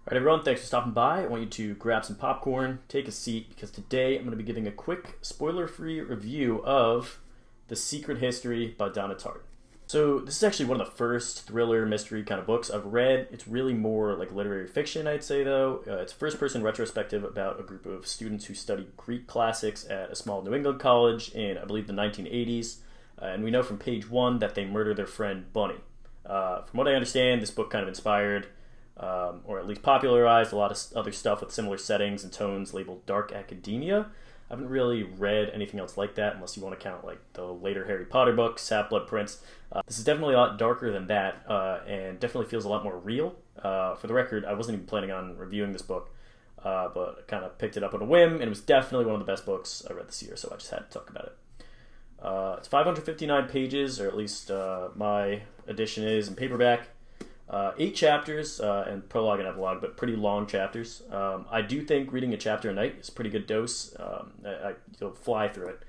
All right, everyone, thanks for stopping by. I want you to grab some popcorn, take a seat, because today I'm going to be giving a quick spoiler-free review of The Secret History by Donna Tartt. So this is actually one of the first thriller mystery kind of books I've read. It's really more like literary fiction, I'd say, though. It's a first-person retrospective about a group of students who studied Greek classics at a small New England college in, I believe, the 1980s. And we know from page 1 that they murder their friend Bunny. From what I understand, this book kind of inspired or at least popularized a lot of other stuff with similar settings and tones labeled dark academia. I haven't really read anything else like that unless you want to count like the later Harry Potter books, Half-Blood Prince. This is definitely a lot darker than that and definitely feels a lot more real. For the record, I wasn't even planning on reviewing this book, but I kind of picked it up on a whim, and it was definitely one of the best books I read this year, so I just had to talk about it. It's 559 pages, or at least my edition is in paperback. 8 chapters and prologue and epilogue, but pretty long chapters. I do think reading a chapter a night is a pretty good dose. You'll fly through it.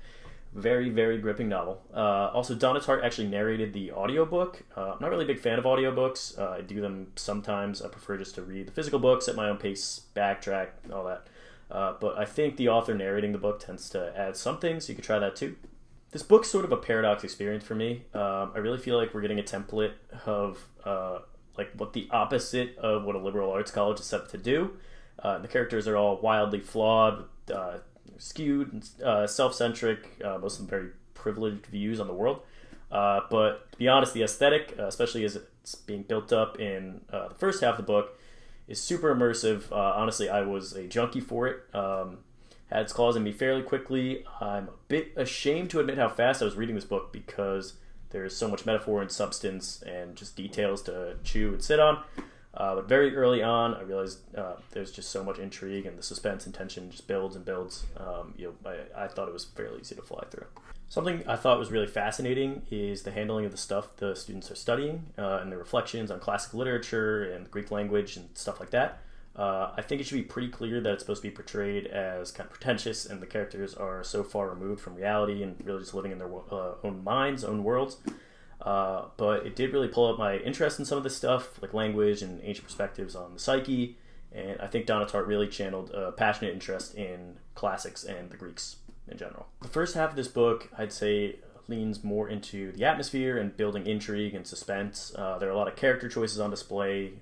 Very, very gripping novel. Also, Donna Tartt actually narrated the audiobook. I'm not really a big fan of audiobooks. I do them sometimes. I prefer just to read the physical books at my own pace, backtrack, all that. But I think the author narrating the book tends to add something, so you could try that too. This book's sort of a paradox experience for me. I really feel like we're getting a template of like what the opposite of what a liberal arts college is set up to do. The characters are all wildly flawed, skewed, self-centric, most of them very privileged views on the world. But to be honest, the aesthetic, especially as it's being built up in the first half of the book, is super immersive. Honestly, I was a junkie for it. Had its claws in me fairly quickly. I'm a bit ashamed to admit how fast I was reading this book because there's so much metaphor and substance and just details to chew and sit on. But very early on, I realized there's just so much intrigue, and the suspense and tension just builds and builds. I thought it was fairly easy to fly through. Something I thought was really fascinating is the handling of the stuff the students are studying and the reflections on classical literature and the Greek language and stuff like that. I think it should be pretty clear that it's supposed to be portrayed as kind of pretentious, and the characters are so far removed from reality and really just living in their own minds, own worlds. But it did really pull up my interest in some of this stuff, like language and ancient perspectives on the psyche, and I think Donna Tartt really channeled a passionate interest in classics and the Greeks in general. The first half of this book, I'd say, leans more into the atmosphere and building intrigue and suspense. There are a lot of character choices on display,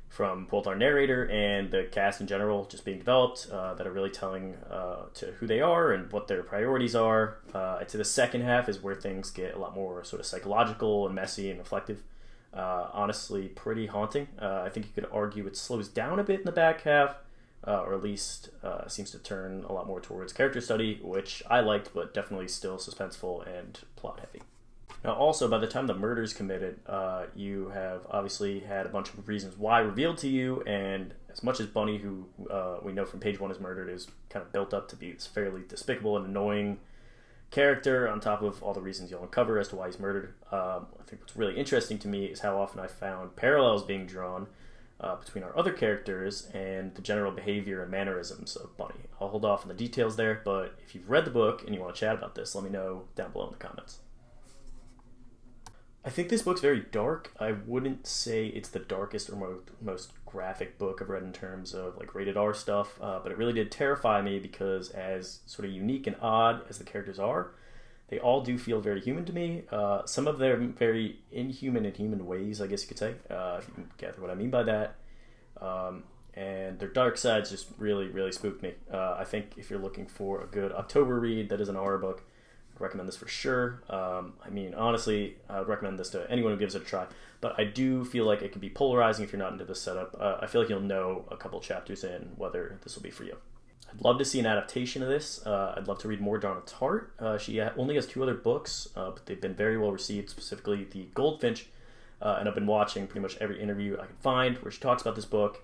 from both our narrator and the cast in general just being developed that are really telling to who they are and what their priorities are. I'd say the second half is where things get a lot more sort of psychological and messy and reflective. Honestly, pretty haunting. I think you could argue it slows down a bit in the back half, or at least seems to turn a lot more towards character study, which I liked, but definitely still suspenseful and plot heavy. Now, also, by the time the murder is committed, you have obviously had a bunch of reasons why revealed to you, and as much as Bunny, who we know from page 1 is murdered, is kind of built up to be this fairly despicable and annoying character, on top of all the reasons you'll uncover as to why he's murdered, I think what's really interesting to me is how often I found parallels being drawn between our other characters and the general behavior and mannerisms of Bunny. I'll hold off on the details there, but if you've read the book and you want to chat about this, let me know down below in the comments. I think this book's very dark. I wouldn't say it's the darkest or most graphic book I've read in terms of like rated R stuff, but it really did terrify me because as sort of unique and odd as the characters are, they all do feel very human to me. Some of them very inhuman in human ways, I guess you could say, if you can gather what I mean by that. And their dark sides just really, really spooked me. I think if you're looking for a good October read that is an horror book, I'd recommend this for sure. I mean, honestly, I would recommend this to anyone who gives it a try. But I do feel like it can be polarizing if you're not into this setup. I feel like you'll know a couple chapters in whether this will be for you. I'd love to see an adaptation of this. I'd love to read more Donna Tartt. She only has 2 other books, but they've been very well received, specifically The Goldfinch. And I've been watching pretty much every interview I can find where she talks about this book.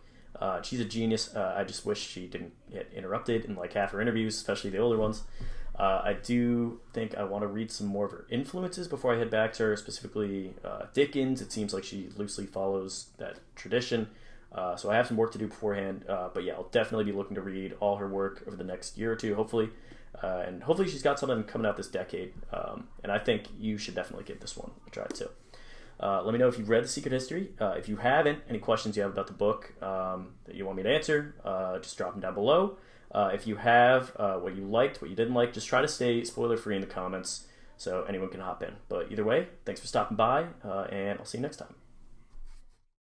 She's a genius. I just wish she didn't get interrupted in like half her interviews, especially the older ones. I do think I want to read some more of her influences before I head back to her, specifically Dickens. It seems like she loosely follows that tradition. So I have some work to do beforehand. But yeah, I'll definitely be looking to read all her work over the next year or two, hopefully. And hopefully she's got something coming out this decade. And I think you should definitely give this one a try too. Let me know if you've read The Secret History. If you haven't, any questions you have about the book that you want me to answer, just drop them down below. If you have, what you liked, what you didn't like, just try to stay spoiler-free in the comments so anyone can hop in. But either way, thanks for stopping by, and I'll see you next time.